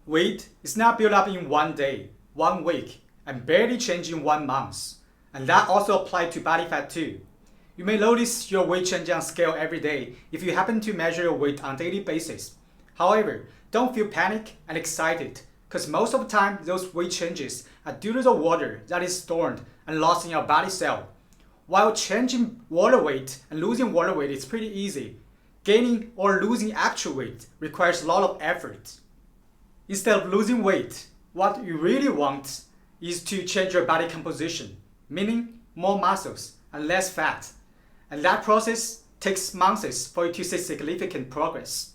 Weight is not built up in one day, 1 week, and barely change in 1 month. And that also applies to body fat too. You may notice your weight changing on scale every day if you happen to measure your weight on a daily basis. However, don't feel panic and excited, because most of the time those weight changes are due to the water that is stored and lost in your body cell. While changing water weight and losing water weight is pretty easy, gaining or losing actual weight requires a lot of effort. Instead of losing weight, what you really want is to change your body composition, meaning more muscles and less fat. And that process takes months for you to see significant progress.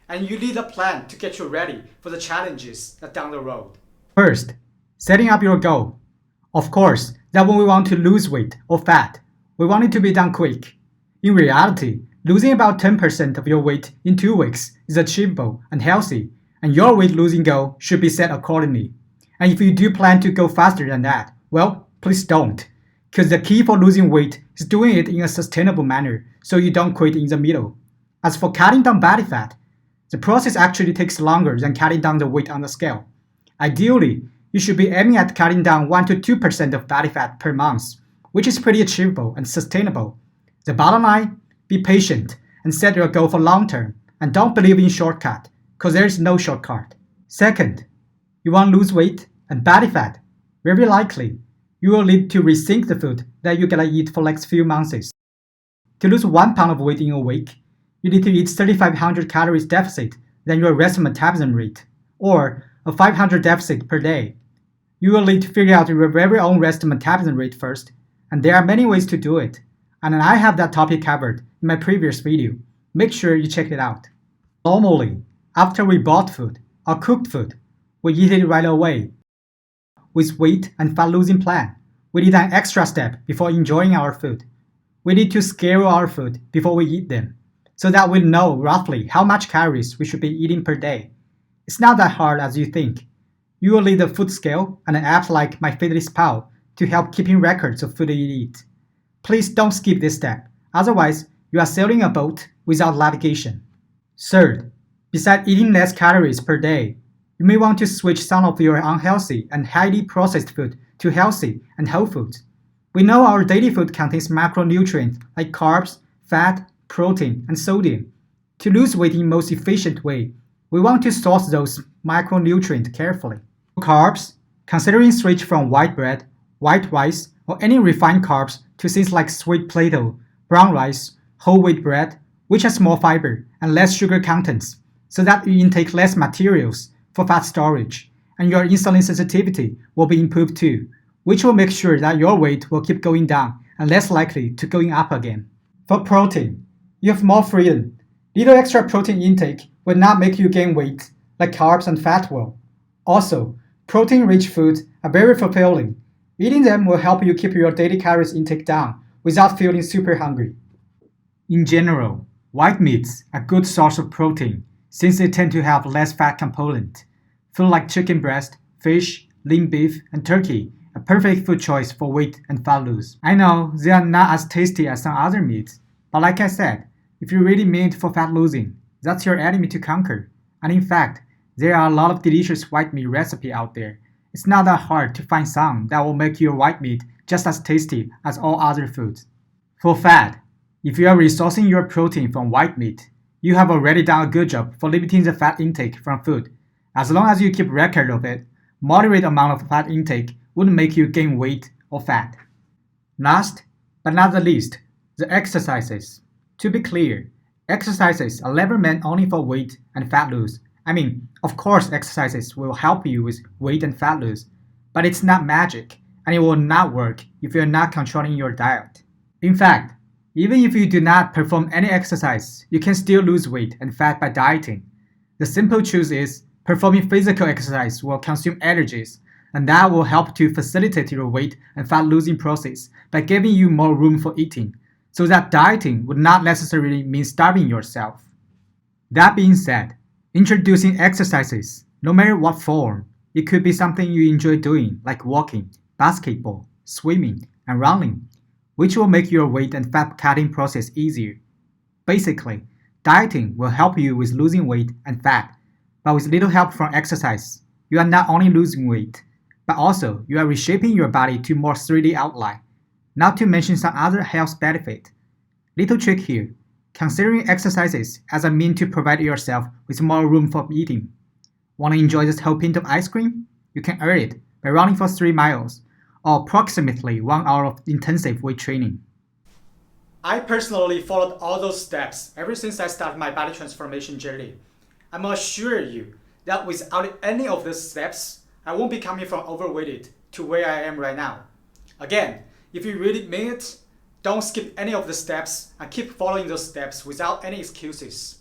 And you need a plan to get you ready for the challenges that down the road. First, setting up your goal. Of course, that when we want to lose weight or fat, we want it to be done quick. In reality, losing about 10% of your weight in 2 weeks is achievable and healthy, and your weight losing goal should be set accordingly. And if you do plan to go faster than that, well, please don't. Because the key for losing weight is doing it in a sustainable manner so you don't quit in the middle. As for cutting down body fat, the process actually takes longer than cutting down the weight on the scale. Ideally, you should be aiming at cutting down 1 to 2% of body fat per month, which is pretty achievable and sustainable. The bottom line, be patient and set your goal for long term, and don't believe in shortcut, because there is no shortcut. Second, you want to lose weight and body fat. Very likely, you will need to resync the food that you're gonna eat for next few months. To lose 1 pound of weight in a week, you need to eat 3,500 calories deficit than your resting metabolism rate, or a 500 deficit per day. You will need to figure out your very own resting metabolism rate first, and there are many ways to do it. And I have that topic covered in my previous video. Make sure you check it out. Normally, after we bought food or cooked food, we eat it right away. With weight and fat losing plan, we need an extra step before enjoying our food. We need to scale our food before we eat them, so that we know roughly how much calories we should be eating per day. It's not that hard as you think. You will need a food scale and an app like MyFitnessPal to help keeping records of food you eat. Please don't skip this step, otherwise you are sailing a boat without navigation. Third, besides eating less calories per day, you may want to switch some of your unhealthy and highly processed food to healthy and whole foods. We know our daily food contains macronutrients like carbs, fat, protein, and sodium. To lose weight in the most efficient way, we want to source those macronutrients carefully. For carbs, considering switch from white bread, white rice, or any refined carbs to things like sweet potato, brown rice, whole wheat bread, which has more fiber and less sugar contents, so that you intake less materials for fat storage, and your insulin sensitivity will be improved too, which will make sure that your weight will keep going down and less likely to going up again. For protein, you have more freedom. Little extra protein intake will not make you gain weight like carbs and fat will. Also, protein-rich foods are very fulfilling. Eating them will help you keep your daily calories intake down without feeling super hungry. In general, white meats are a good source of protein since they tend to have less fat component. Food like chicken breast, fish, lean beef, and turkey are perfect food choice for weight and fat loss. I know they are not as tasty as some other meats, but like I said, if you really mean it for fat losing, that's your enemy to conquer. And in fact, there are a lot of delicious white meat recipes out there. It's not that hard to find some that will make your white meat just as tasty as all other foods. For fat, if you are resourcing your protein from white meat, you have already done a good job for limiting the fat intake from food. As long as you keep record of it, moderate amount of fat intake wouldn't make you gain weight or fat. Last, but not the least, the exercises. To be clear, exercises are never meant only for weight and fat loss. I mean, of course exercises will help you with weight and fat loss, but it's not magic, and it will not work if you're not controlling your diet. In fact, even if you do not perform any exercise, you can still lose weight and fat by dieting. The simple truth is, performing physical exercise will consume energies, and that will help to facilitate your weight and fat losing process by giving you more room for eating, so that dieting would not necessarily mean starving yourself. That being said, introducing exercises, no matter what form, it could be something you enjoy doing like walking, basketball, swimming, and running, which will make your weight and fat cutting process easier. Basically, dieting will help you with losing weight and fat, but with little help from exercise, you are not only losing weight, but also you are reshaping your body to more 3D outline, not to mention some other health benefit. Little trick here, considering exercises as a means to provide yourself with more room for eating. Want to enjoy this whole pint of ice cream? You can earn it by running for 3 miles, or approximately 1 hour of intensive weight training. I personally followed all those steps ever since I started my body transformation journey. I'm assure you that without any of these steps, I won't be coming from overweighted to where I am right now. Again, if you really mean it, don't skip any of the steps and keep following those steps without any excuses.